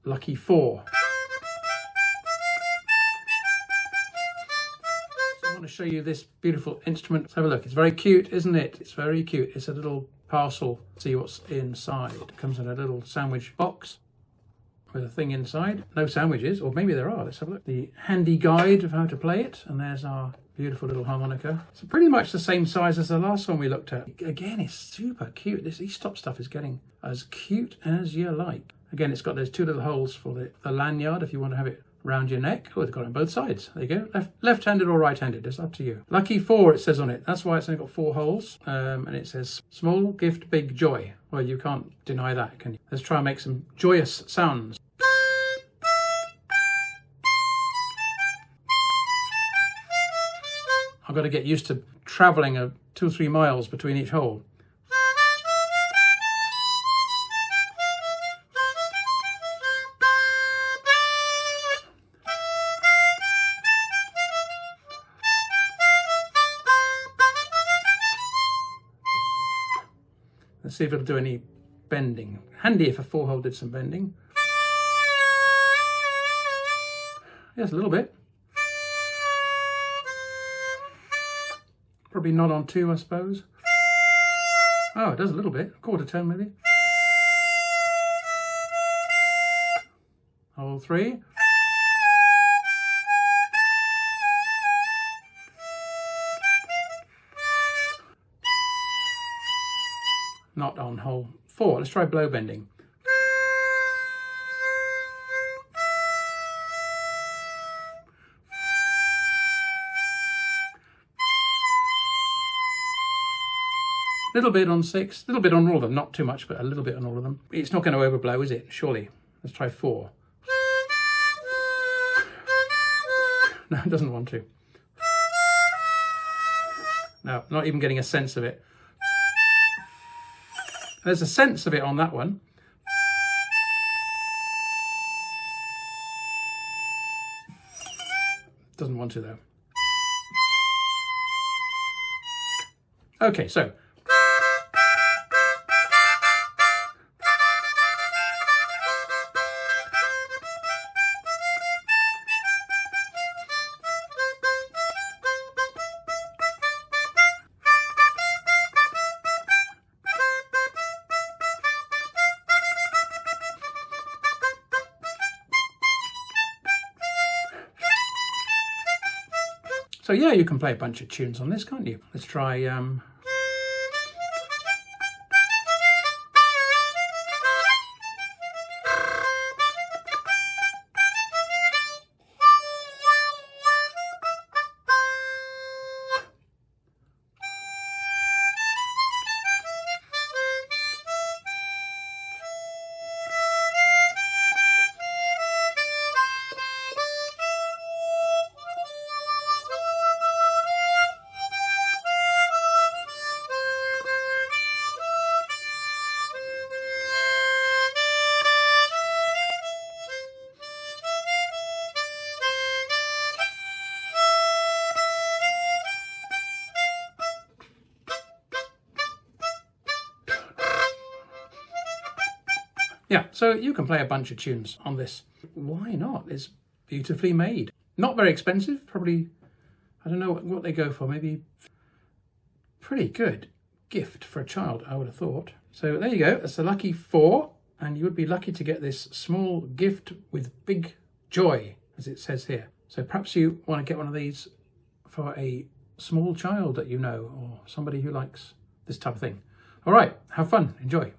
Lucky 4. So I want to show you this beautiful instrument. Let's have a look. It's very cute, isn't it? It's very cute. It's a little parcel. See what's inside. It comes in a little sandwich box with a thing inside. No sandwiches, or maybe there are. Let's have a look. The handy guide of how to play it, and there's our beautiful little harmonica. It's pretty much the same size as the last one we looked at. Again, it's super cute. This Easttop stuff is getting as cute as you like. Again, it's got those 2 little holes for the lanyard if you want to have it around your neck. Oh, they've got it on both sides. There you go. Left-handed or right-handed, it's up to you. Lucky 4, it says on it. That's why it's only got 4 holes. And it says, small gift, big joy. Well, you can't deny that, can you? Let's try and make some joyous sounds. I've got to get used to travelling 2 or 3 miles between each hole. Let's see if it'll do any bending. Handy if a 4-hole did some bending. Yes, a little bit. Probably not on 2, I suppose. Oh, it does a little bit. A quarter tone maybe. Hole 3. Not on hole 4. Let's try blow bending. A little bit on 6, a little bit on all of them, not too much, but a little bit on all of them. It's not going to overblow, is it? Surely. Let's try 4. No, it doesn't want to. No, not even getting a sense of it. There's a sense of it on that one. Doesn't want to though. Okay, so yeah, you can play a bunch of tunes on this, can't you? Let's try yeah, so you can play a bunch of tunes on this. Why not? It's beautifully made. Not very expensive, probably, I don't know what they go for, maybe pretty good gift for a child, I would have thought. So there you go, that's the Lucky 4, and you would be lucky to get this small gift with big joy, as it says here. So perhaps you want to get one of these for a small child that you know, or somebody who likes this type of thing. All right, have fun, enjoy.